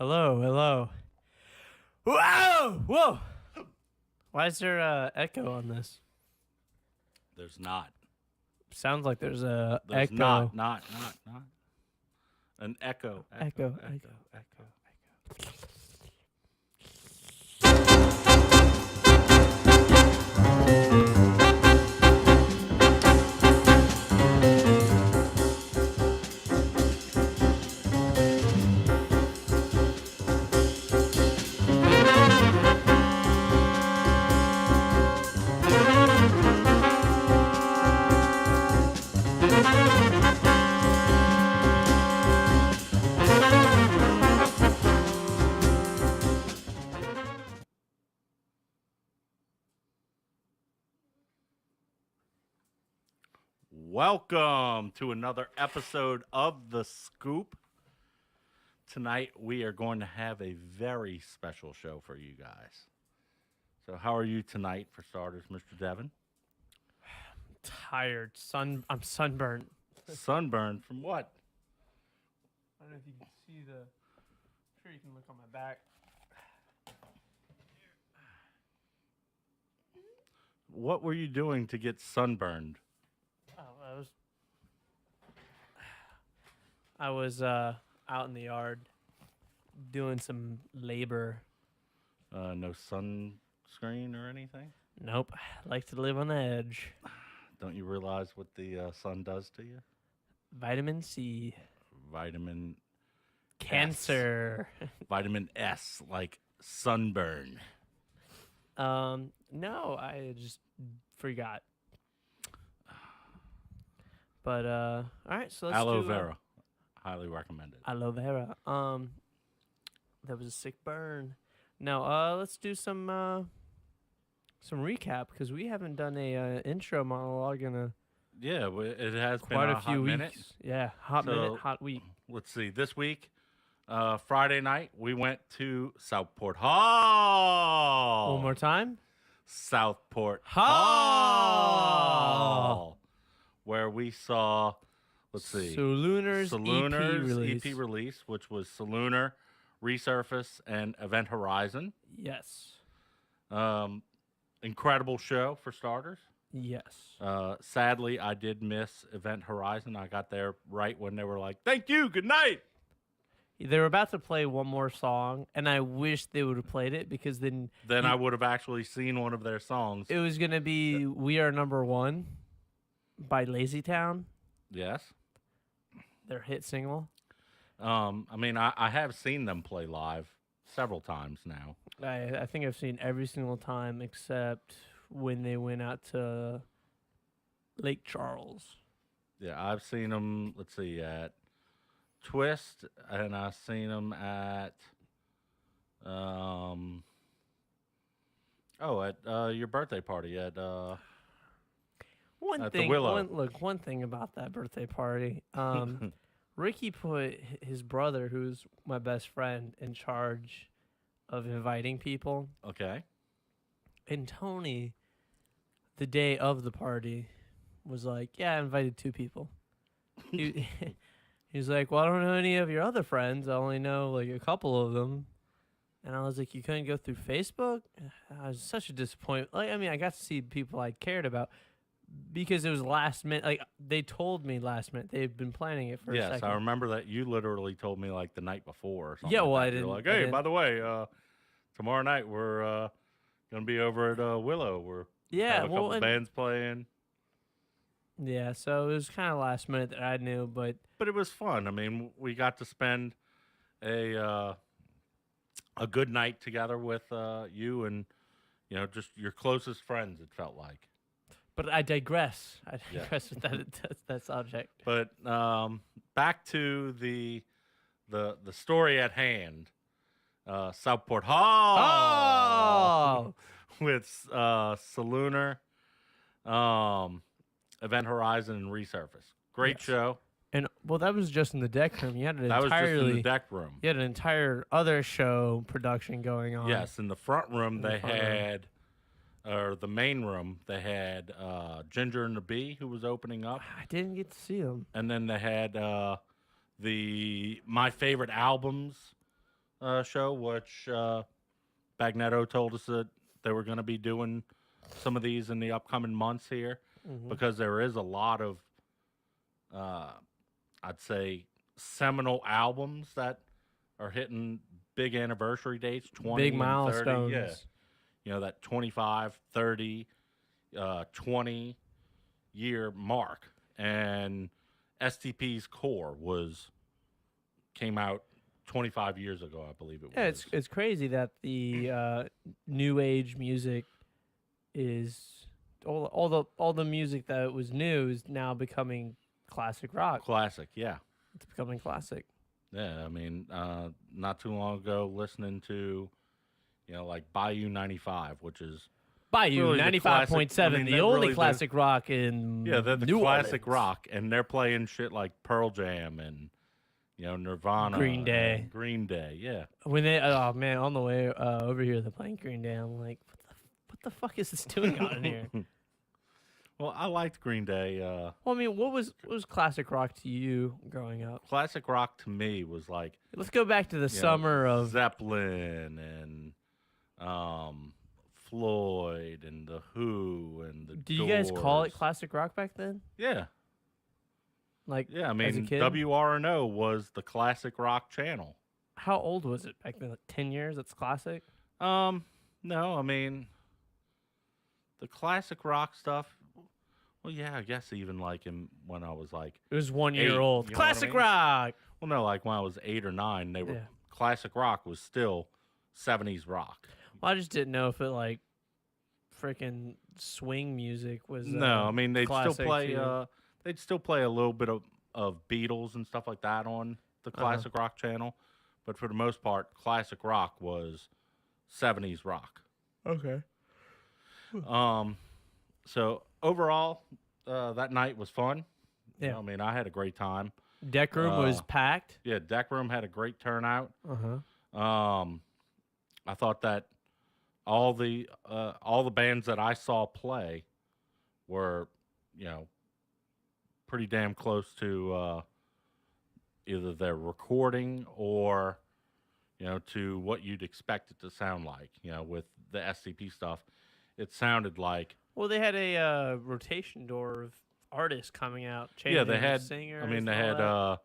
Hello, hello. Whoa, whoa. Why is there echo on this? There's not. Sounds like there's a There's echo. not. An echo. Echo. Welcome to another episode of The Scoop. Tonight we are going to have a very special show for you guys. So how are you tonight, for starters, Mr. Devin? Tired. I'm sunburned. Sunburned from what? I don't know if you can see the. I'm sure you can look on my back. What were you doing to get sunburned? Oh, I was out in the yard doing some labor. No sunscreen or anything? Nope. I like to live on the edge. Don't you realize what the sun does to you? Vitamin C. Vitamin Cancer. Vitamin S, like sunburn. No, I just forgot. But all right, so let's Aloe do vera, highly recommended. aloe vera. That was a sick burn. No, let's do some recap because we haven't done a intro monologue in a Yeah, it has quite been a few hot weeks. minute. Yeah, hot So- minute, hot week. Let's see. This week, Friday night, we went to Southport Hall. One more time. Southport Hall. Hall, where we saw, let's see, Salooner's Salooner's EP release. which was Salooner, Resurface, and Event Horizon. Yes. Incredible show for starters. Yes. Sadly, I did miss Event Horizon. I got there right when they were like, "Thank you, good night." They were about to play one more song, and I wish they would have played it because then Then I would have actually seen one of their songs. it was gonna be "We Are Number One" by Lazy Town, Yes. their hit single. I mean, I have seen them play live several times now. I think I've seen every single time except when they went out to Lake Charles. Yeah, I've seen them, let's see, at Twist, and I've seen them at, at your birthday party at, One At the thing, Willow. one thing about that birthday party, Ricky put his brother, who's my best friend, in charge of inviting people, okay. and Tony, the day of the party, was like, "Yeah, I invited 2 people." he, he's like, "Well, I don't know any of your other friends. I only know like a couple of them." And I was like, "You couldn't go through Facebook?" I was such a disappointment. Like, I mean, I got to see people I cared about because it was last minute. Like, they told me last minute they'd been planning it for a Yes, second. I remember that you literally told me like the night before or something. Yeah, like well, that. I You're didn't- like, I hey, didn't- by the way, tomorrow night we're gonna be over at Willow. We're Yeah, have a couple well, and- bands playing, yeah. So it was kind of last minute that I knew, but but it was fun. I mean, we got to spend a good night together with you and just your closest friends. It felt like. I digress. I Yeah. digress with that subject. But back to the story at hand. Southport Hall Oh, with Salooner, Event Horizon, and Resurface. Great Yes. show. and well, that was just in the deck room. You had an That was just in entirely, the deck room. you had an entire other show production going on. Yes, in the front room In the they front room. had, or the main room they had Ginger and the Bee, who was opening up, I didn't get to see them. and then they had the My Favorite Albums show, which Bagnetto told us that they were going to be doing some of these in the upcoming months here, because there is a lot of, I'd say, seminal albums that are hitting big anniversary dates, 20 Big and milestones. 30. Yeah. You know, that 25, 30, 20 year mark. And STP's Core came out 25 years ago, I believe it was. Yeah, it's crazy that the new age music is all the music that was new is now becoming classic rock. Classic, yeah. It's becoming classic. Yeah, I mean, not too long ago, listening to, like Bayou 95, which is Bayou really the 95.7, classic- I mean, the they're only really the- classic rock in they're the New classic Orleans. rock, and they're playing shit like Pearl Jam and Nirvana, Green Day. and Green Day, yeah. When they oh man, on the way over here they're playing Green Day. I'm like, what the fuck is this doing out in here? Well, I liked Green Day. Well, I mean, what was classic rock to you growing up? Classic rock to me was like Let's go back to the summer of Zeppelin and Floyd and the Who and the Did you guys call it Doors. classic rock back then? Yeah, Like, yeah. I as a mean, kid? WRNO was the classic rock channel. How old was it back then? Like 10 years? That's classic. No, I mean the classic rock stuff. Well, yeah, I guess even like when I was like, It was 1 year 8, old. you know what I Classic mean? rock. well, no, like when I was 8 or 9, they were Yeah. classic rock was still 70s rock. Well, I just didn't know if it like freaking swing music was. No, I mean they'd still classic play. too. They'd still play a little bit of Beatles and stuff like that on the classic rock channel, but for the most part, classic rock was 70s rock. Okay. So overall, that night was fun. Yeah. I mean, I had a great time. Deck room was packed. Yeah, deck room had a great turnout. Uh-huh. I thought that all the bands that I saw play were, pretty damn close to either their recording or, to what you'd expect it to sound like. With the SCP stuff, it sounded like. Well, they had a rotation door of artists coming out. Yeah, they changing had. singers. I mean, they and had. all that.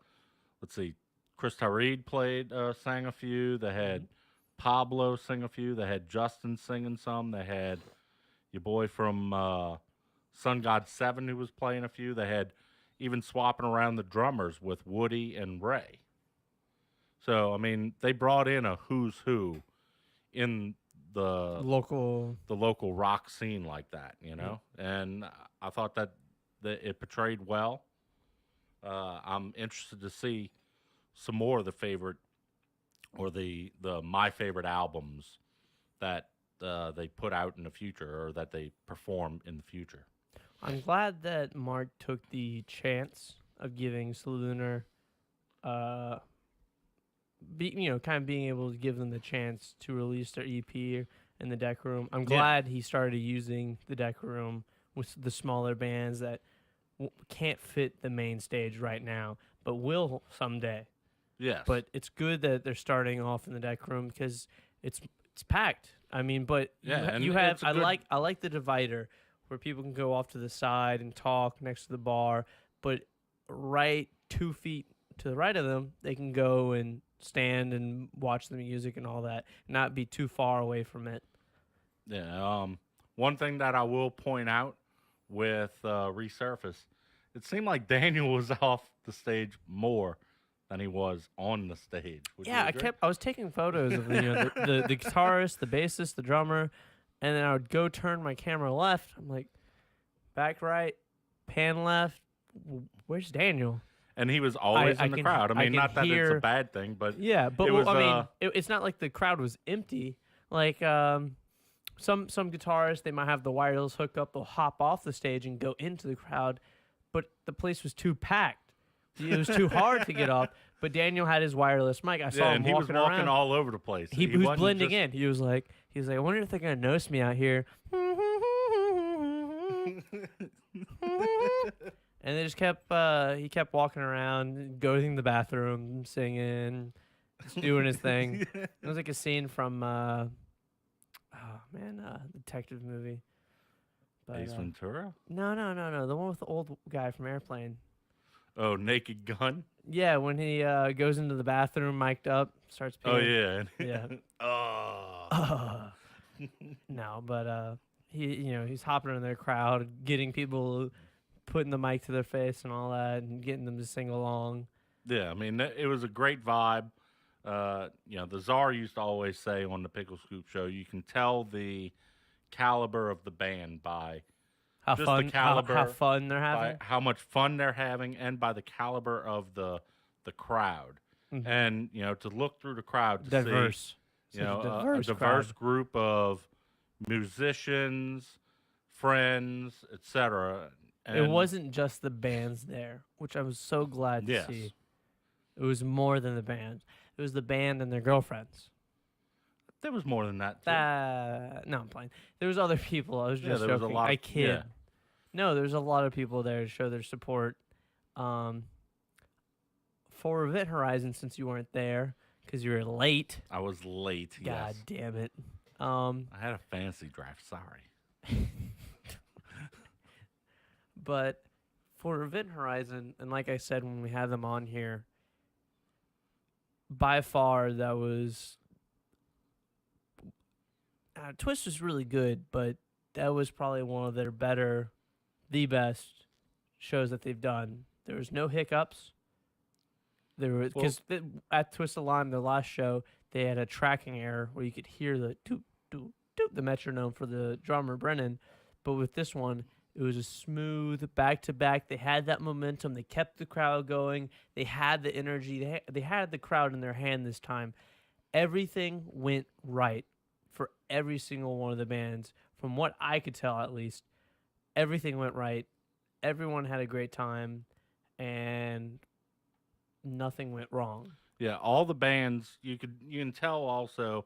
Let's see, Chris Tyreed sang a few. They had Pablo sing a few. They had Justin singing some. They had your boy from Sun God 7 who was playing a few. They had even swapping around the drummers with Woody and Ray. So I mean, they brought in a who's who in the local rock scene like that, and I thought that it portrayed well. I'm interested to see some more of the favorite or the my favorite albums that they put out in the future or that they perform in the future. I'm glad that Mark took the chance of giving Slooner, kind of being able to give them the chance to release their EP in the deck room. I'm glad he started using the deck room with the smaller bands that can't fit the main stage right now, but will someday. Yes. But it's good that they're starting off in the deck room because it's packed. I mean, but and you have it's a I good- like the divider where people can go off to the side and talk next to the bar, but right 2 feet to the right of them, they can go and stand and watch the music and all that, not be too far away from it. Yeah. One thing that I will point out with Resurface, it seemed like Daniel was off the stage more than he was on the stage. Would you Yeah, agree? I was taking photos of the guitarist, the bassist, the drummer, and then I would go turn my camera left. I'm like, back right, pan left. Where's Daniel? And he was always I in the can- crowd. I I mean, can not that it's hear- a bad thing, but Yeah, but It well, was, I mean, it's not like the crowd was empty. Like some guitarists, they might have the wireless hooked up. They'll hop off the stage and go into the crowd, but the place was too packed. It was too hard to get off. But Daniel had his wireless mic. I saw yeah, him and he was walking walking around. all over the place. He was wasn't blending just- in. He was like, I wonder if they're gonna notice me out here. And they just kept he kept walking around, going to the bathroom, singing, just doing his thing. It was like a scene from detective movie. But, Ace Ventura? no, the one with the old guy from Airplane. Oh, Naked Gun? Yeah, when he goes into the bathroom, mic'd up, starts Oh, peeing. yeah. Yeah. Oh. No, but he's hopping in their crowd, getting people, putting the mic to their face and all that, and getting them to sing along. Yeah, I mean, it was a great vibe. The Czar used to always say on the Pickle Scoop show, you can tell the caliber of the band by How just fun! the caliber, How fun they're by having. how much fun they're having, and by the caliber of the crowd. Mhm. And to look through the crowd to Diverse. see, Such a a diverse diverse crowd. group of musicians, friends, etc. It wasn't just the bands there, which I was so glad to Yes. see. It was more than the band. It was the band and their girlfriends. There was more than that. Too. No, I'm playing. There was other people. I was Yeah, just there was joking. a lot I of- kid. yeah. No, there's a lot of people there to show their support. For Event Horizon, since you weren't there because you were late. I was late. God Yes. damn it. I had a fancy draft. Sorry. But for Event Horizon, and like I said when we had them on here, by far that was Twist was really good, but that was probably one of their better, the best shows that they've done. There was no hiccups. There was because at Twist of Lime, their last show, they had a tracking error where you could hear the doop doop doop, the metronome for the drummer Brennan, but with this one, it was a smooth back to back. They had that momentum. They kept the crowd going. They had the energy. They had the crowd in their hand this time. Everything went right for every single one of the bands. From what I could tell, at least, everything went right. Everyone had a great time, and nothing went wrong. Yeah, all the bands you can tell also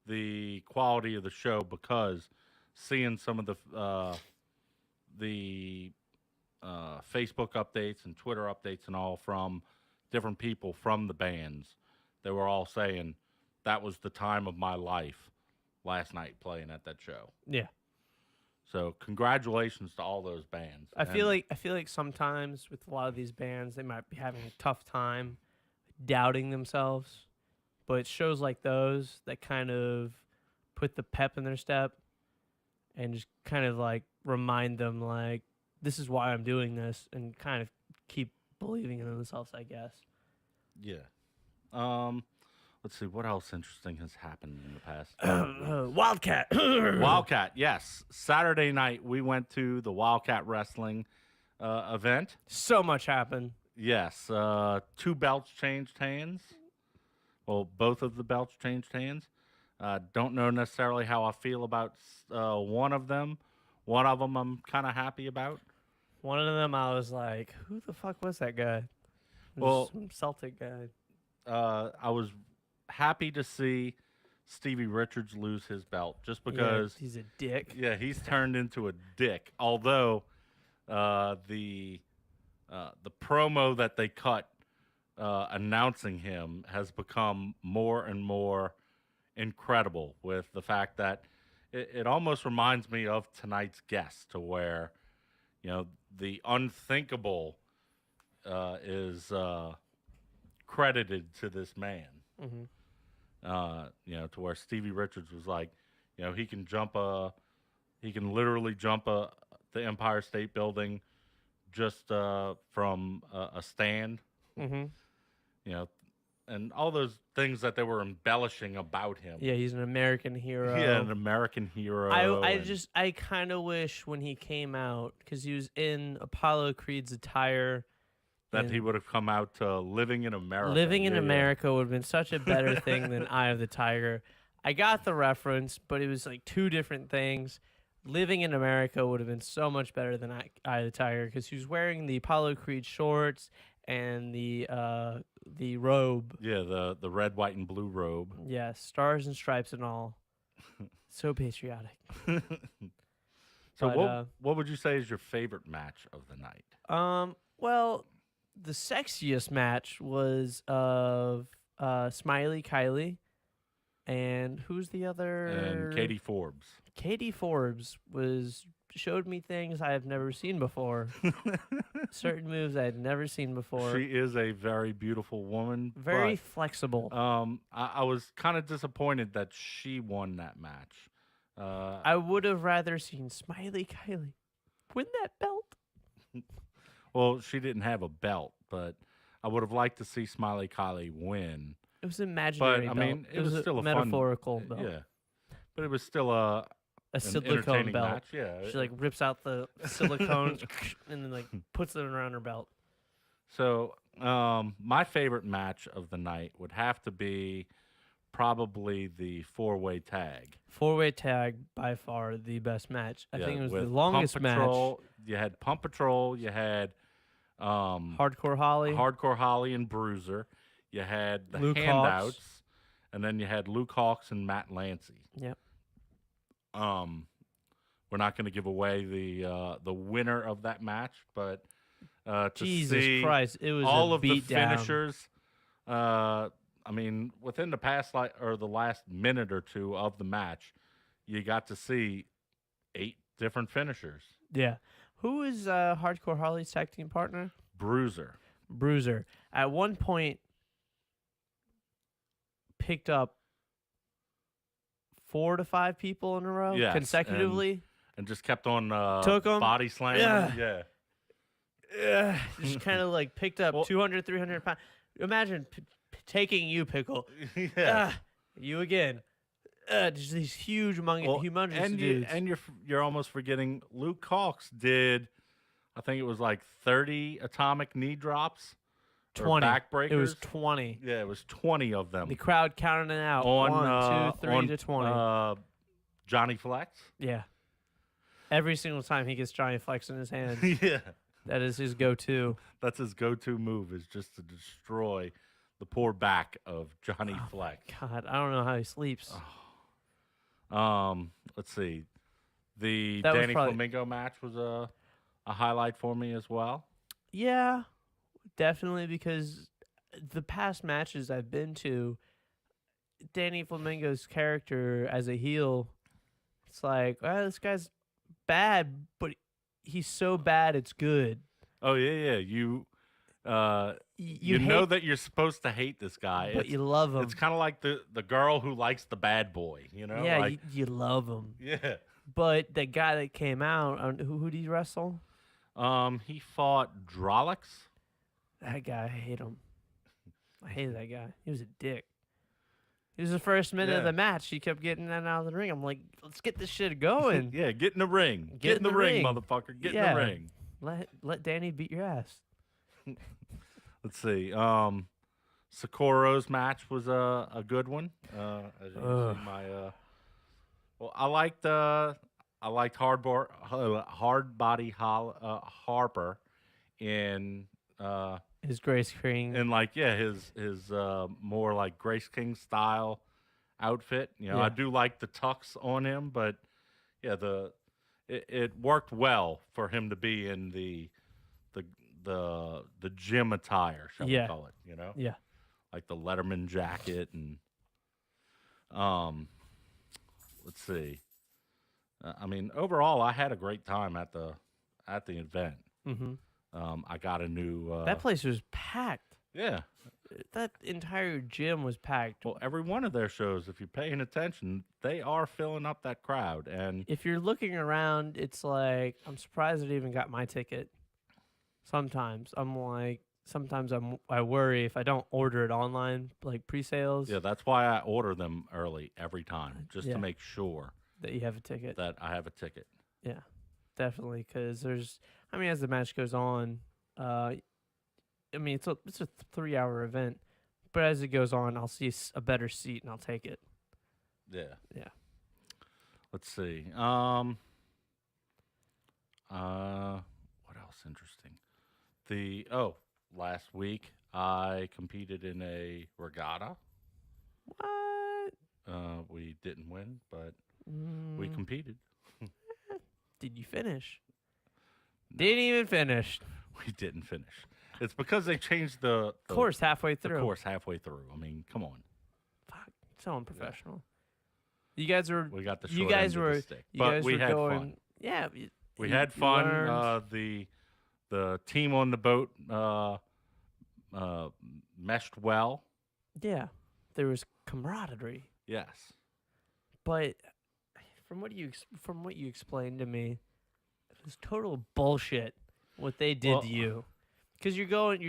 the quality of the show because seeing some of the Facebook updates and Twitter updates and all from different people from the bands, they were all saying that was the time of my life last night playing at that show. Yeah. So congratulations to all those bands. I feel like sometimes with a lot of these bands, they might be having a tough time doubting themselves, but shows like those that kind of put the pep in their step and just kind of like remind them like this is why I'm doing this and kind of keep believing in themselves, I guess. Yeah. Let's see what else interesting has happened in the past. Wildcat. Wildcat, yes. Saturday night we went to the Wildcat Wrestling event. So much happened. Yes, 2 belts changed hands. Well, both of the belts changed hands. Don't know necessarily how I feel about one of them. One of them I'm kind of happy about. One of them I was like, who the fuck was that guy? It was Well- some Celtic guy. I was happy to see Stevie Richards lose his belt just Yeah, because he's a dick. yeah, he's turned into a dick. Although the promo that they cut announcing him has become more and more incredible with the fact that it almost reminds me of tonight's guest to where, the unthinkable is credited to this man. Mm-hmm. To where Stevie Richards was like, he can literally jump the Empire State Building just from a stand, Mm-hmm. and all those things that they were embellishing about him. Yeah, he's an American hero. Yeah, an American hero. I kind of wish when he came out, because he was in Apollo Creed's attire. that and he would have come out to Living in America. Living in Yeah, yeah. America would have been such a better thing than Eye of the Tiger. I got the reference, but it was like two different things. Living in America would have been so much better than Eye of the Tiger because he was wearing the Apollo Creed shorts and the robe. Yeah, the red, white, and blue robe. Yes, stars and stripes and all. So patriotic. So But, what would you say is your favorite match of the night? Well, the sexiest match was of Smiley Kylie, and who's the other? And Katie Forbes. Katie Forbes showed me things I have never seen before. Certain moves I had never seen before. She is a very beautiful woman. Very flexible. I was kind of disappointed that she won that match. I would have rather seen Smiley Kylie win that belt. Well, she didn't have a belt, but I would have liked to see Smiley Kylie win. It was an imaginary But, belt. I mean, it was a still a metaphorical fun, belt. Yeah. But it was still A an silicone entertaining belt. match. Yeah. She like rips out the silicone and then like puts it around her belt. So, my favorite match of the night would have to be probably the four-way tag. 4-way tag, by far the best match. I Yeah, think it was the with longest Pump match. Patrol, you had Pump Patrol, you had Hardcore Holly. Hardcore Holly and Bruiser, you had the Luke Handouts, Hawks. and then you had Luke Hawks and Matt Lancy. Yep. We're not going to give away the winner of that match, but to Jesus see Christ, it was all a of the beatdown. finishers. I mean, within the the last minute or two of the match, you got to see 8 different finishers. Yeah. Who is Hardcore Holly's tag team partner? Bruiser. Bruiser. At one point, picked up 4 to 5 people in a row Yes, consecutively. And just kept on Took 'em. body slamming. Yeah. Yeah. Just kind of like picked up Well- 200, 300 pounds. Imagine taking you, Pickle. Yeah. You again. Just these huge, humongous and dudes. you're almost forgetting Luke Hawks did, I think it was like 30 atomic knee drops. or 20. backbreakers. It was 20. Yeah, it was 20 of them. The crowd counting it out. on 1, 2, 3 on, to 20. Johnny Flex. Yeah. Every single time he gets Johnny Flex in his hand, Yeah. that is his go-to. That's his go-to move, is just to destroy the poor back of Johnny Oh, Flex. God, I don't know how he sleeps. Let's see. The That was Danny probably- Flamingo match was a highlight for me as well. Yeah, definitely, because the past matches I've been to, Danny Flamingo's character as a heel, it's like, this guy's bad, but he's so bad it's good. Oh yeah. You You know hate, that you're supposed to hate this guy. but you love him. It's kind of like the girl who likes the bad boy, you know? Yeah, Like, you love him. yeah. But the guy that came out, who did he wrestle? He fought Drolix. That guy, I hate him. I hated that guy. He was a dick. He was the first minute of Yeah. the match. He kept getting in and out of the ring. I'm like, let's get this shit going. Yeah, get in the ring. Get in the ring, motherfucker. Get in Yeah. the ring. Let Danny beat your ass. Let's see. Socorro's match was a good one. As you can see, well, I liked Hard Body Harper in His Grace King. and like his more like Grace King style outfit. You know, Yeah. I do like the tux on him, but yeah, it worked well for him to be in the gym attire, shall Yeah. we call it? You know, Yeah. like the Letterman jacket and let's see. I mean, overall, I had a great time at the event. Mm-hmm. I got a new That place was packed. yeah. That entire gym was packed. Well, every one of their shows, if you're paying attention, they are filling up that crowd. And If you're looking around, it's like, I'm surprised I even got my ticket. Sometimes I worry if I don't order it online, like pre-sales, yeah, that's why I order them early every time, just Yeah. to make sure that you have a ticket. that I have a ticket. Yeah, definitely. Because as the match goes on, it's a 3-hour event, but as it goes on, I'll see a better seat and I'll take it. Yeah. Yeah. Let's see. What else interesting? Last week I competed in a regatta. What? We didn't win, but we competed. Did you finish? Didn't even finish. We didn't finish. It's because they changed the course halfway the through. course halfway through. I mean, come on. Fuck, so unprofessional. You guys were. We got the You short guys end of were. the stick, You but guys we were had going. fun. Yeah. We you- had you fun. learned. The team on the boat meshed well. Yeah, there was camaraderie, Yes. but from what you explained to me, it was total bullshit what they did Well- to you. Because you're on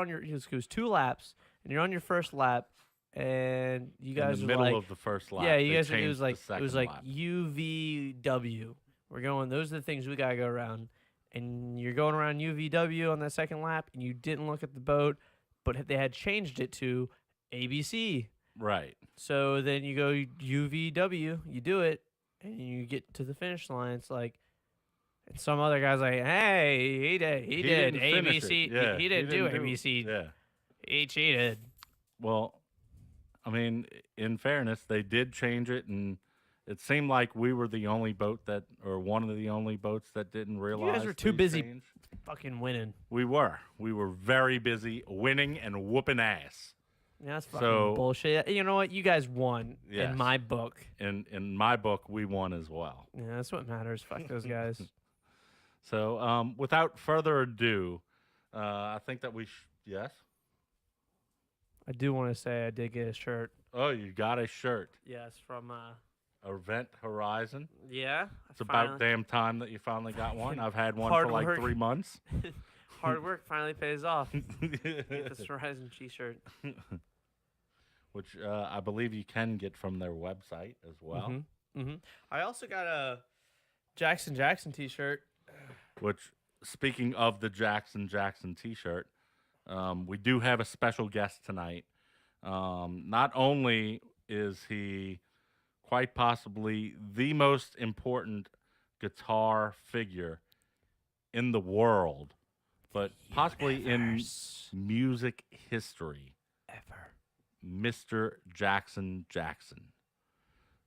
your it was 2 laps, and you're on your first lap, and you guys in the were middle like, of the first lap. yeah, you they guys. It changed was the like second lap. UVW. We're going. Those are the things we gotta go around, and you're going around UVW on that second lap, and you didn't look at the boat, but they had changed it to ABC. Right. So then you go UVW, you do it, and you get to the finish line. It's like, and some other guy's like, hey, he did didn't finish ABC. it. Yeah, He didn't do ABC. Yeah. He cheated. Well, I mean, in fairness, they did change it, and it seemed like we were the only boat or one of the only boats that didn't realize. were too these busy change. Fucking winning. We were very busy winning and whooping ass. Yeah, that's fucking So- bullshit. You know what? You guys won Yes. in my book. In my book, we won as well. Yeah, that's what matters. Fuck those guys. So, without further ado, I think that yes. I do want to say I did get a shirt. Oh, you got a shirt. Yes, from Event Horizon. yeah. It's about damn time that you finally got one. I've had one Hard for like work. 3 months. Hard work finally pays off. Get this Horizon T-shirt. Which I believe you can get from their website as well. Mm-hmm. I also got a Jackson T-shirt. Which, speaking of the Jackson T-shirt, we do have a special guest tonight. Not only is he quite possibly the most important guitar figure in the world, but possibly in Universe. music history, Ever. Mr. Jackson.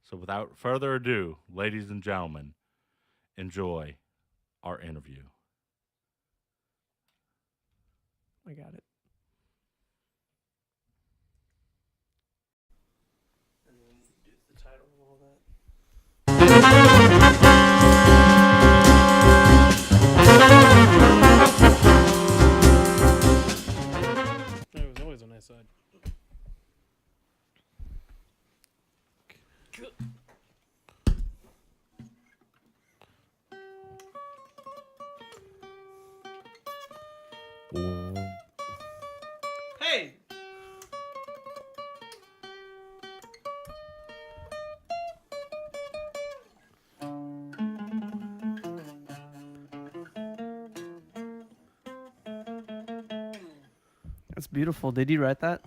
So without further ado, ladies and gentlemen, enjoy our interview. I got it. And then do the title and all that. There was always on that side. Hey! That's beautiful. Did you write that?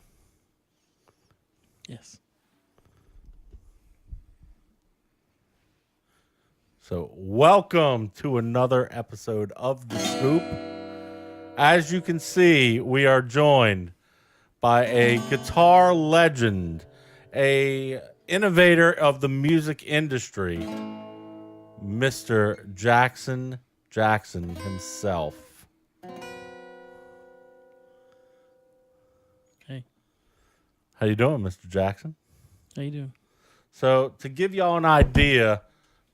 Yes. So, welcome to another episode of The Scoop. As you can see, we are joined by a guitar legend, a innovator of the music industry, Mr. Jackson himself. Hey, How you doing, Mr. Jackson? how you doing? So, to give y'all an idea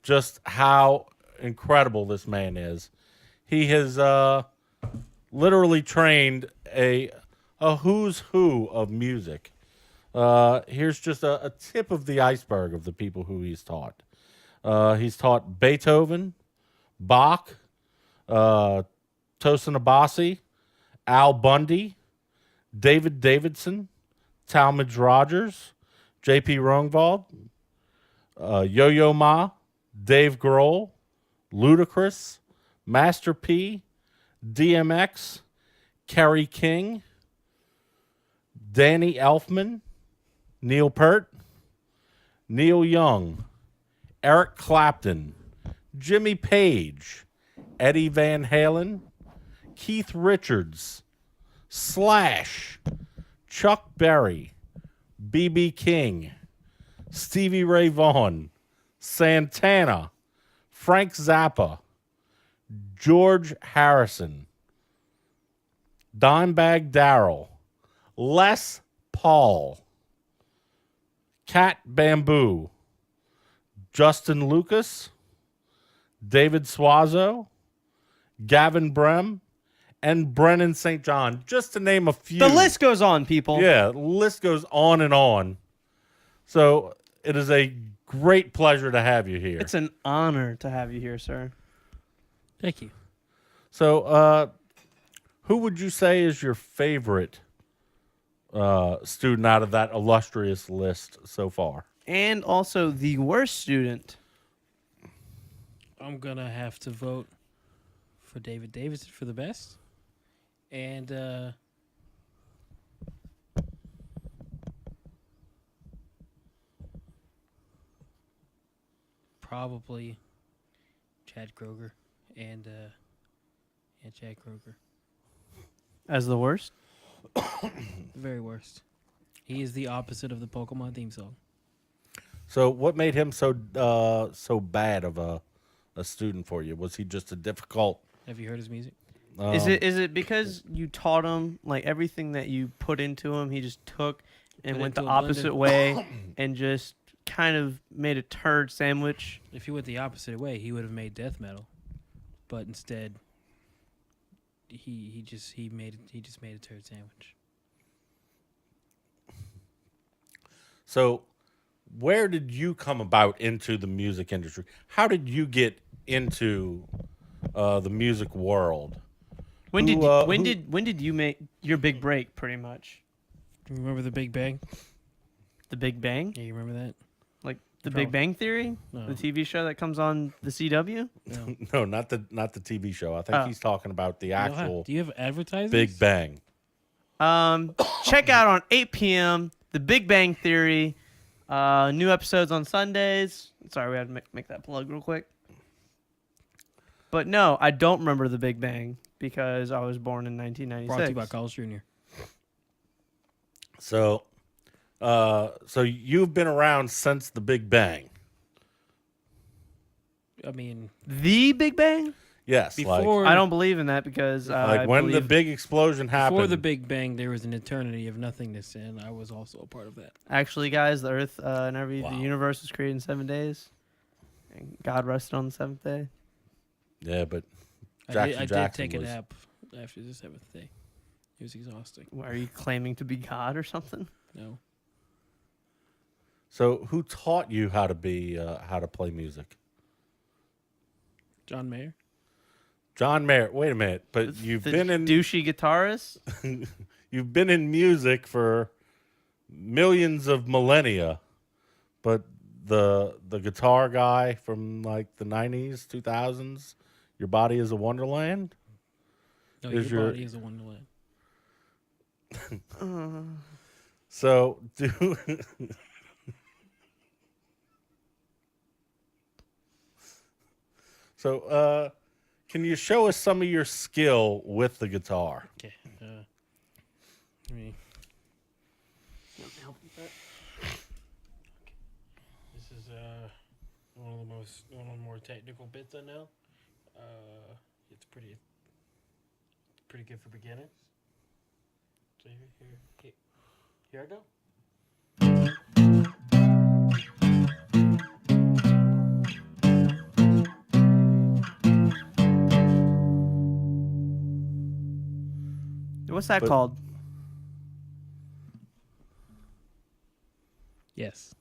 just how incredible this man is, he has literally trained a who's who of music. Here's just a tip of the iceberg of the people who he's taught. He's taught Beethoven, Bach, Tosin Abasi, Al Bundy, David Davidson, Talmadge Rogers, J.P. Rungvald, Yo-Yo Ma, Dave Grohl, Ludacris, Master P, DMX, Kerry King, Danny Elfman, Neil Peart, Neil Young, Eric Clapton, Jimmy Page, Eddie Van Halen, Keith Richards, Slash, Chuck Berry, B.B. King, Stevie Ray Vaughan, Santana, Frank Zappa, George Harrison, Dimebag Darrell, Les Paul, Cat Bamboo, Justin Lucas, David Suazo, Gavin Brem, and Brennan St. John, just to name a few. The list goes on, people. Yeah, the list goes on and on. So it is a great pleasure to have you here. It's an honor to have you here, sir. Thank you. So, who would you say is your favorite student out of that illustrious list so far? And also the worst student. I'm gonna have to vote for David Davidson for the best, and probably Chad Kroger and Chad Kroger. As the worst? The very worst. He is the opposite of the Pokemon theme song. So, what made him so bad of a student for you? Was he just a difficult? Have you heard his music? Is it because you taught him like everything that you put into him, he just took and Put went into the a blender. opposite way and just kind of made a turd sandwich? If he went the opposite way, he would have made death metal, but instead, he just made a turd sandwich. So, where did you come about into the music industry? How did you get into the music world? When Who, did you make your big break? Pretty much, Do you remember the Big Bang? the Big Bang, Yeah, you remember that? like the Probably. Big Bang Theory, No. the TV show that comes on the CW. No. No, not the TV show. I think Oh. he's talking about the You don't have- actual Do you have advertisements? Big Bang. Check out on 8 p.m. the Big Bang Theory. New episodes on Sundays. Sorry, we had to make that plug real quick. But no, I don't remember the Big Bang because I was born in 1996. Brought to you by Carl's Jr. So, so you've been around since the Big Bang. I mean, The Big Bang? Yes, before I don't believe in that because like I when the believe big explosion happened. before the Big Bang, there was an eternity of nothingness, and I was also a part of that. actually, guys, the Earth and the Wow. universe was created in 7 days, and God rested on the seventh day. Yeah, but I Jackson did Jackson take a was- nap after the seventh day. It was exhausting. Are you claiming to be God or something? No, so who taught you how to play music? John Mayer. John Mayer. Wait a minute, but you've The been in douchey guitarist. you've been in music for millions of millennia, but the guitar guy from like the 90s, 2000s, Your Body is a Wonderland? No, Is your your- body is a wonderland. So, can you show us some of your skill with the guitar? Okay. Let me. This is one of the more technical bits I know. It's pretty good for beginners. So here I go. What's that But- called? Yes.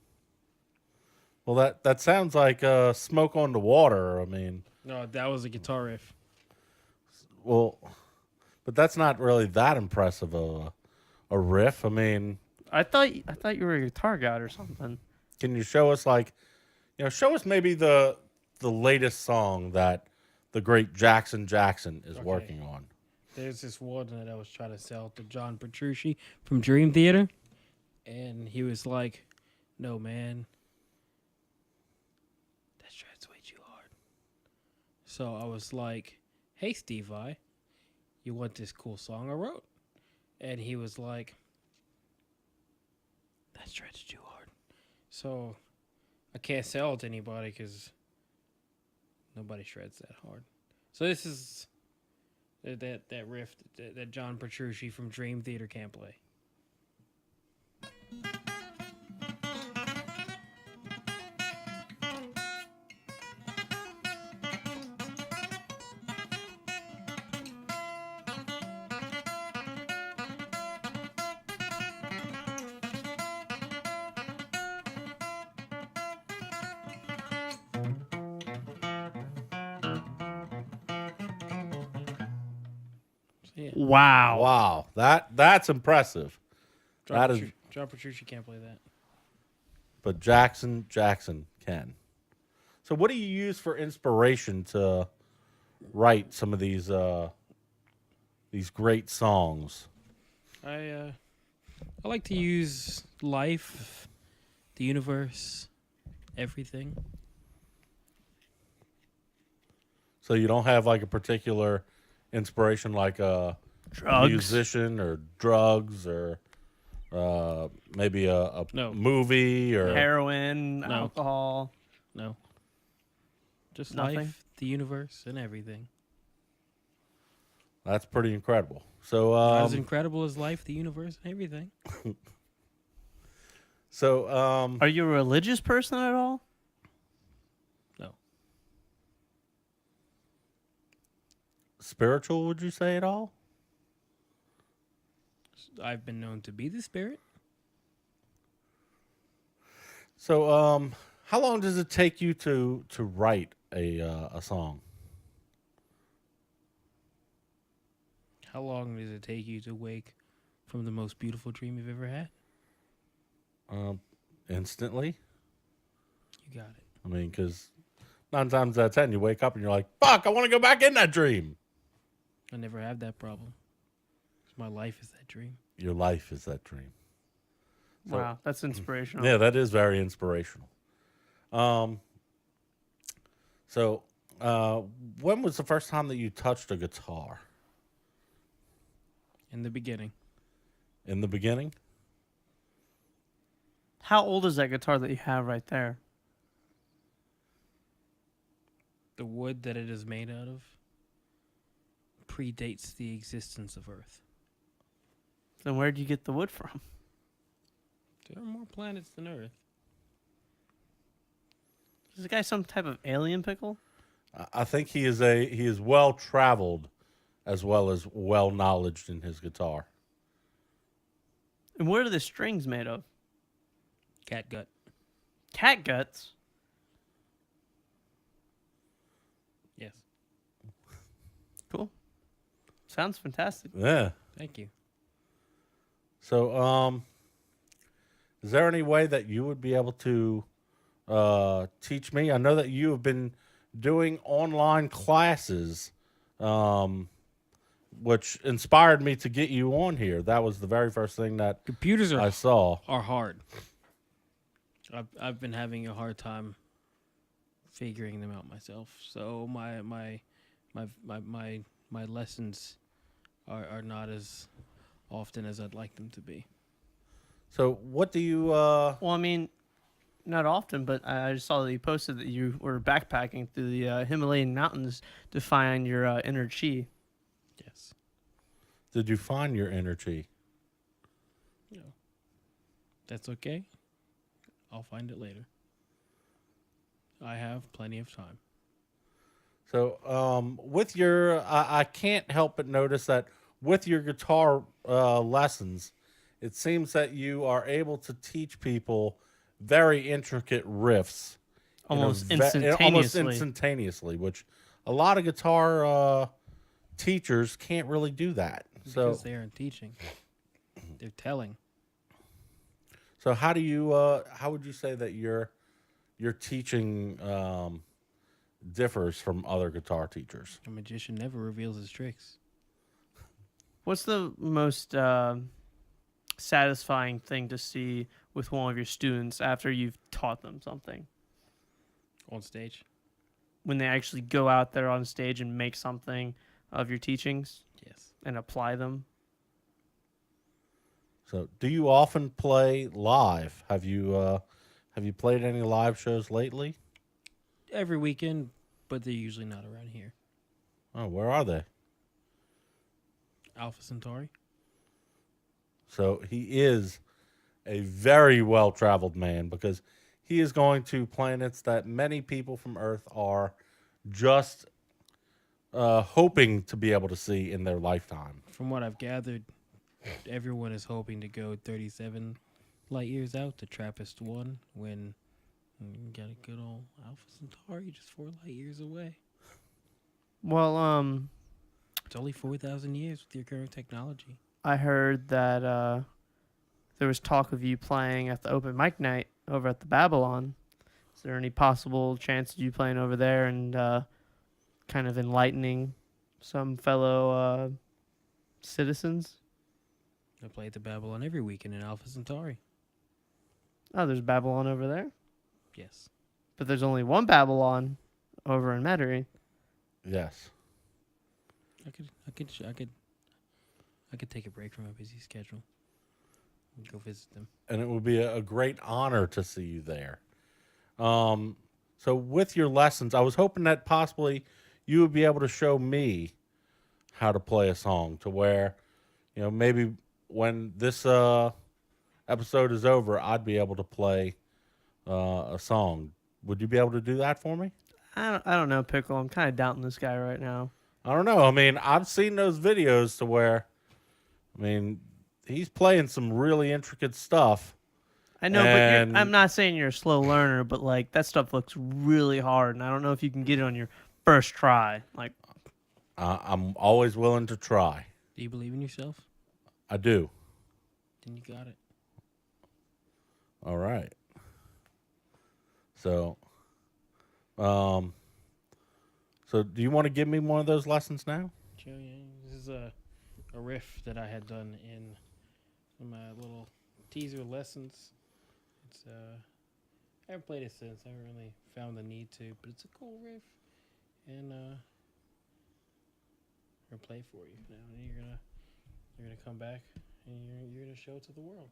Well, that sounds like Smoke on the Water. I mean, No, that was a guitar riff. well, but that's not really that impressive a riff. I mean, I thought you were a guitar god or something. can you show us show us maybe the latest song that the great Jackson Jackson is Okay. working on? There's this one that I was trying to sell to John Petrucci from Dream Theater, and he was like, "No, man, that shred's way too hard." So I was like, "Hey, Steve Vai, you want this cool song I wrote?" And he was like, "That shred's too hard." So I can't sell it to anybody because nobody shreds that hard. So this is That riff that John Petrucci from Dream Theater can't play. So, yeah, Wow. Wow, that's impressive. That is- John Petrucci can't play that. But Jackson can. So, what do you use for inspiration to write some of these great songs? I like to use life, the universe, everything. So you don't have like a particular inspiration, like a Drugs. musician or drugs or maybe a No. movie or Heroin, No. alcohol. No. Just Nothing? life, the universe, and everything. that's pretty incredible. So Not as incredible as life, the universe, and everything. Are you a religious person at all? No. spiritual, would you say at all? I've been known to be the spirit. So how long does it take you to write a song? How long does it take you to wake from the most beautiful dream you've ever had? Instantly. You got it. I mean, because 9 times out of 10, you wake up and you're like, "Fuck, I want to go back in that dream." I never have that problem. 'Cause my life is that dream. Your life is that dream. So- Wow, that's inspirational. Yeah, that is very inspirational. So, when was the first time that you touched a guitar? In the beginning, In the beginning? How old is that guitar that you have right there? the wood that it is made out of predates the existence of Earth. Then where'd you get the wood from? There are more planets than Earth. Is this guy some type of alien pickle? I think he is well traveled, as well as well knowledged in his guitar. And what are the strings made of? Cat gut. Cat guts. Yes. Cool. Sounds fantastic. Yeah. Thank you. So, is there any way that you would be able to teach me? I know that you have been doing online classes, which inspired me to get you on here. That was the very first thing that Computers I saw. are hard. I've been having a hard time figuring them out myself. So my lessons are not as often as I'd like them to be. So, what do you? Well, I mean, not often, but I just saw that you posted that you were backpacking through the Himalayan mountains to find your inner chi. Yes. Did you find your energy? No. That's okay. I'll find it later. I have plenty of time. So, with your, I can't help but notice that with your guitar lessons, it seems that you are able to teach people very intricate riffs, in a Almost almost instantaneously. instantaneously, which a lot of guitar teachers can't really do that. So, Because they aren't teaching. They're telling. so how do you, how would you say that your teaching differs from other guitar teachers? A magician never reveals his tricks. What's the most satisfying thing to see with one of your students after you've taught them something? On stage. When they actually go out there on stage and make something of your teachings Yes. and apply them? So, do you often play live? Have you played any live shows lately? Every weekend, but they're usually not around here. Oh, where are they? Alpha Centauri. So he is a very well-traveled man because he is going to planets that many people from Earth are just hoping to be able to see in their lifetime. From what I've gathered, everyone is hoping to go 37 light years out to TRAPPIST 1 when you got a good old Alpha Centauri just 4 light years away. Well, It's only 4,000 years with your current technology. I heard that there was talk of you playing at the open mic night over at the Babylon. Is there any possible chance of you playing over there and kind of enlightening some fellow citizens? I play at the Babylon every weekend in Alpha Centauri. Oh, there's Babylon over there, Yes. but there's only one Babylon over in Metairie. Yes. I could take a break from my busy schedule and go visit them. And it would be a great honor to see you there. So with your lessons, I was hoping that possibly you would be able to show me how to play a song to where, maybe when this episode is over, I'd be able to play a song. Would you be able to do that for me? I don't know, Pickle. I'm kind of doubting this guy right now. I don't know. I mean, I've seen those videos to where, he's playing some really intricate stuff. I know, And- but I'm not saying you're a slow learner, but like that stuff looks really hard, and I don't know if you can get it on your first try. Like, I'm always willing to try. Do you believe in yourself? I do. Then you got it. All right. So, so do you want to give me one of those lessons now? Sure, yeah. This is a riff that I had done in my little teaser lessons. It's I haven't played it since. I haven't really found the need to, but it's a cool riff, and I'm gonna play for you now. And you're gonna come back and you're gonna show it to the world.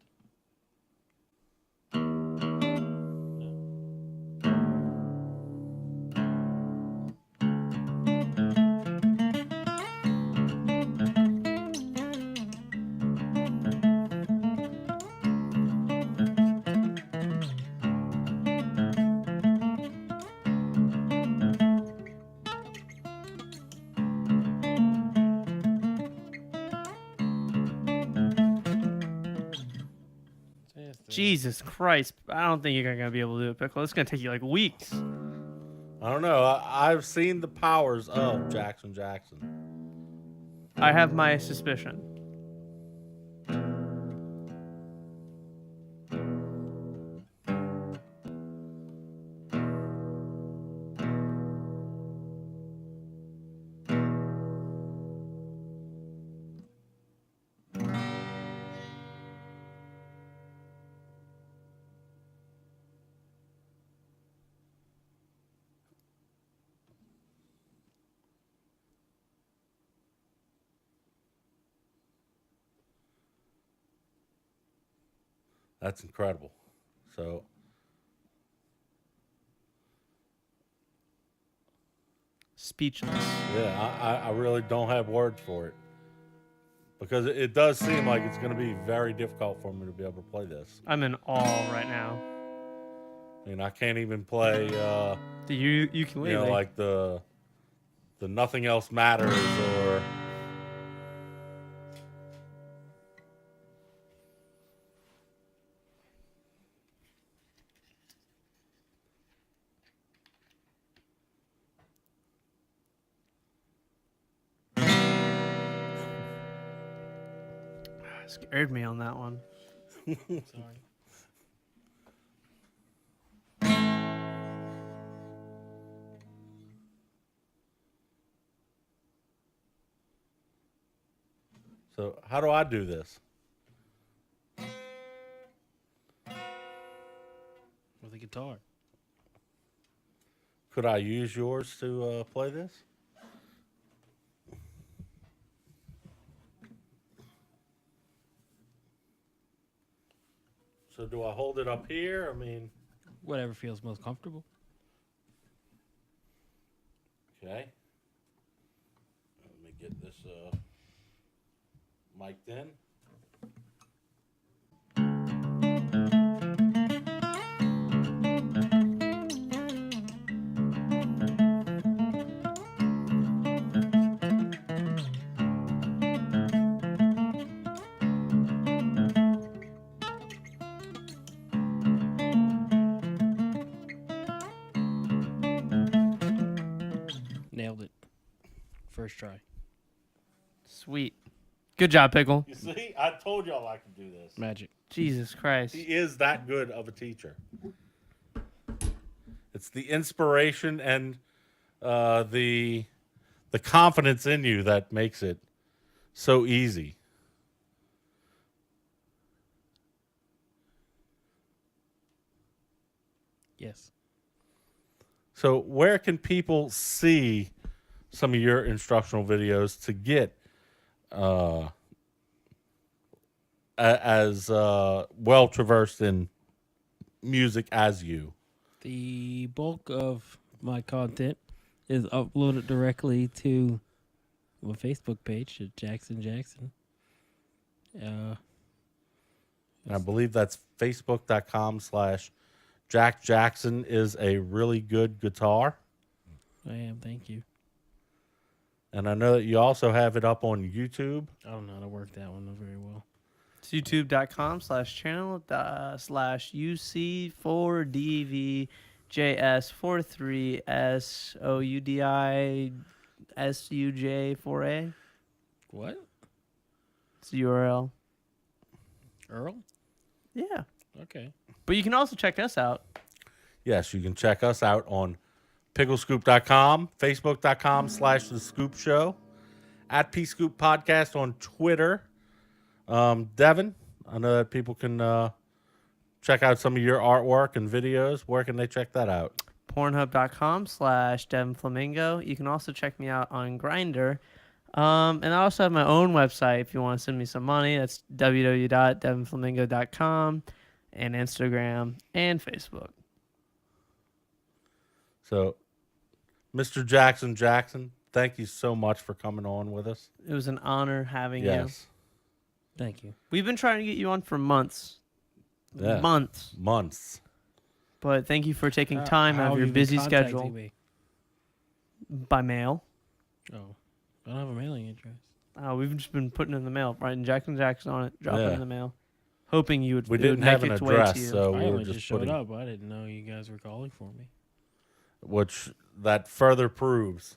Jesus Christ, I don't think you're gonna be able to do it, Pickle. It's gonna take you like weeks. I don't know. I've seen the powers of Jackson. I have my suspicion. That's incredible. So, Speechless. yeah, I really don't have words for it. Because it does seem like it's going to be very difficult for me to be able to play this. I'm in awe right now. I can't even play, The ukulele. like the Nothing Else Matters or... Scared me on that one. Sorry. So how do I do this? With a guitar. Could I use yours to play this? So do I hold it up here? Whatever feels most comfortable. Okay. Let me get this. mic'd in. Nailed it. First try. Sweet. Good job, Pickle. You see, I told y'all I could do this. Magic. Jesus Christ. He is that good of a teacher. It's the inspiration and the confidence in you that makes it so easy. Yes. So where can people see some of your instructional videos to get as well traversed in music as you? The bulk of my content is uploaded directly to my Facebook page at Jackson Jackson. And I believe that's facebook.com/Jack Jackson is a really good guitar. I am. Thank you. And I know that you also have it up on YouTube. I don't know how to work that one very well. It's youtube.com/UC4DVJS43SOUDISUJ4A. What? It's the URL. Earl? Yeah. Okay. But you can also check us out. Yes, you can check us out on picklescoop.com, facebook.com/The Scoop Show, at P-Scoop Podcast on Twitter. Devin, I know that people can check out some of your artwork and videos. Where can they check that out? Pornhub.com/Devin Flamingo. You can also check me out on Grindr. And I also have my own website if you want to send me some money. That's www.devinflamingo.com, and Instagram and Facebook. So, Mr. Jackson, thank you so much for coming on with us. It was an honor having you. Yes. Thank you. We've been trying to get you on for months. Yeah. Months. But thank you for taking time How out of have your you been busy contacting schedule me? by mail. Oh, I don't have a mailing address. We've just been putting it in the mail, writing Jackson on it, dropping it Yeah. in the mail, hoping you would. We it didn't would have make an its way to address, you. so I we were only just just showed putting, up. I didn't know you guys were calling for me. which that further proves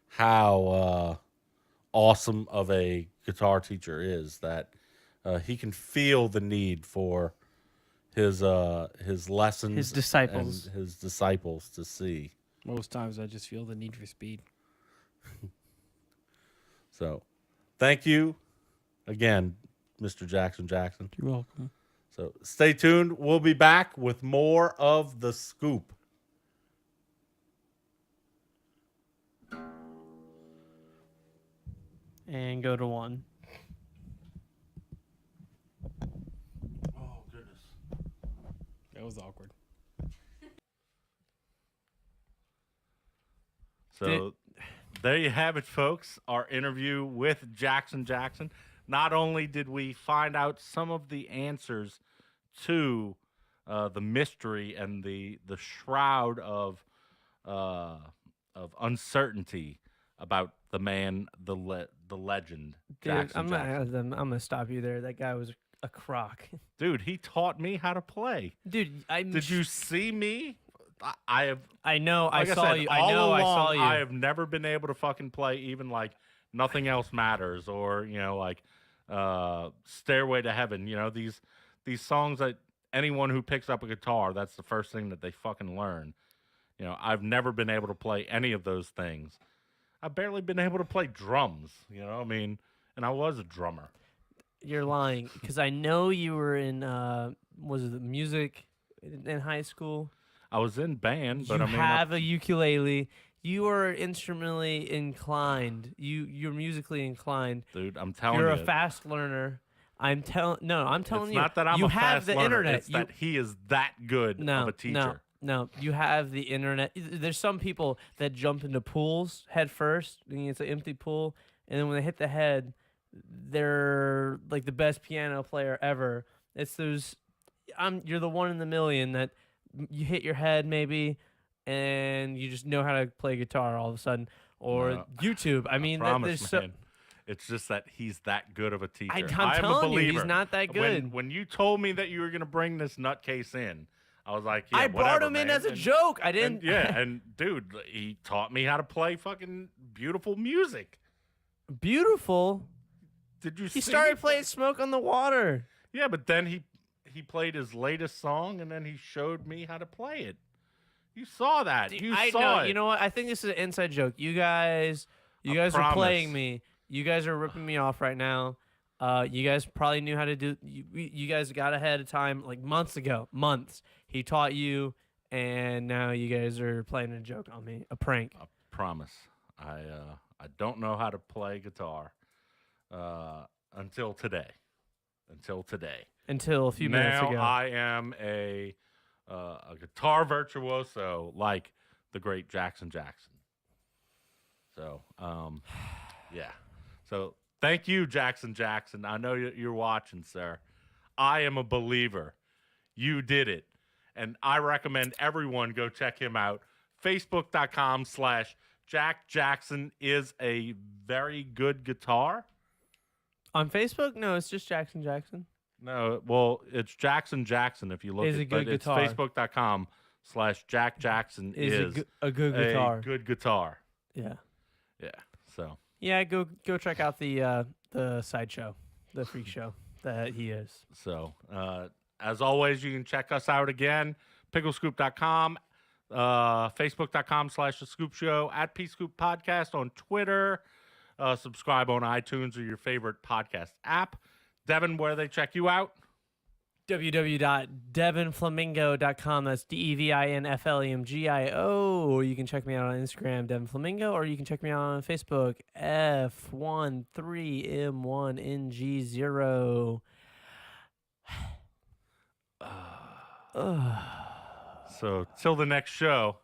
how awesome of a guitar teacher is, that he can feel the need for his lessons, His disciples. and his disciples to see. Most times I just feel the need for speed. So, thank you again, Mr. Jackson. You're welcome. So, stay tuned. We'll be back with more of The Scoop. And go to one. Oh, goodness. That was awkward. So there you have it, folks. Our interview with Jackson. Not only did we find out some of the answers to the mystery and the shroud of uncertainty about the man, the legend, Dude, Jackson. I'm gonna stop you there. That guy was a crock. Dude, he taught me how to play. Dude, Did you see me? I have. I know. Like I saw said, you. all I know. along, I saw you. I have never been able to fucking play even like Nothing Else Matters, or like Stairway to Heaven. These songs that anyone who picks up a guitar, that's the first thing that they fucking learn. I've never been able to play any of those things. I've barely been able to play drums. And I was a drummer. You're lying because I know you were in. Was it music in high school? I was in band, but you I mean, have a ukulele. You are instrumentally inclined. You're musically inclined. dude, I'm telling You're you, a fast learner. I'm telling it's you. not that I'm you a have fast the learner. internet. It's that he is that good of a teacher. No, you have the internet. There's some people that jump into pools head first, and it's an empty pool, and then when they hit the head, they're like the best piano player ever. It's those you're the one in the million that you hit your head maybe and you just know how to play guitar all of a sudden. Or No, YouTube. I mean, promise, there's so man. It's just that he's that good of a teacher. I'm am a telling you, believer. he's not that good. When you told me that you were gonna bring this nutcase in, I was like, yeah, I brought whatever, him in man. as a And- joke. I didn't. And, yeah, and dude, he taught me how to play fucking beautiful music. Beautiful. Did you? He see started me? playing "Smoke on the Water." Yeah, but then he played his latest song, and then he showed me how to play it. You saw that. You I saw know. it. You know what? I think this is an inside joke. You guys are promise. playing me. You guys are ripping me off right now. You guys probably knew how to do. You guys got ahead of time like months ago. Months. He taught you, and now you guys are playing a joke on me, a prank. I promise. I don't know how to play guitar until today. Until today. Until a few minutes now ago. I am a guitar virtuoso like the great Jackson Jackson. So yeah. So thank you, Jackson Jackson. I know you're watching, sir. I am a believer. You did it. And I recommend everyone go check him out. Facebook.com/Jack Jackson is a very good guitar. On Facebook? No, it's just Jackson Jackson. No, well, it's Jackson Jackson if you look Is at a good guitar. It's Facebook.com/Jack Jackson Is a good guitar. a good guitar. Yeah. Yeah. So Yeah, go check out the sideshow, the freak show that he is. So, as always, you can check us out again, picklescoop.com, facebook.com/The Scoop Show, at PScoop Podcast on Twitter. Subscribe on iTunes or your favorite podcast app. Devin, where they check you out? www.devinflamingo.com. That's DEVINFLEMGIO. Or you can check me out on Instagram, Devin Flamingo, or you can check me out on Facebook, F13M1NG0. So, till the next show,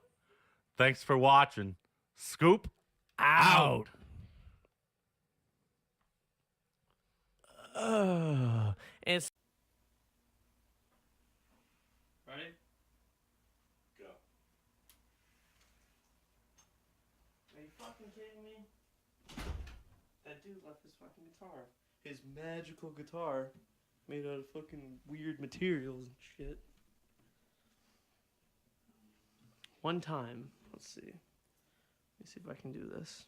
thanks for watching. Scoop out. It's Ready? Go. Are you fucking kidding me? That dude left his fucking guitar. His magical guitar made out of fucking weird materials and shit. One time. Let's see. Let me see if I can do this.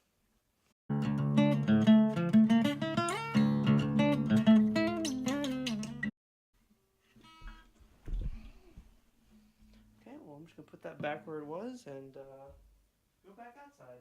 Okay, well, I'm just going to put that back where it was and go back outside.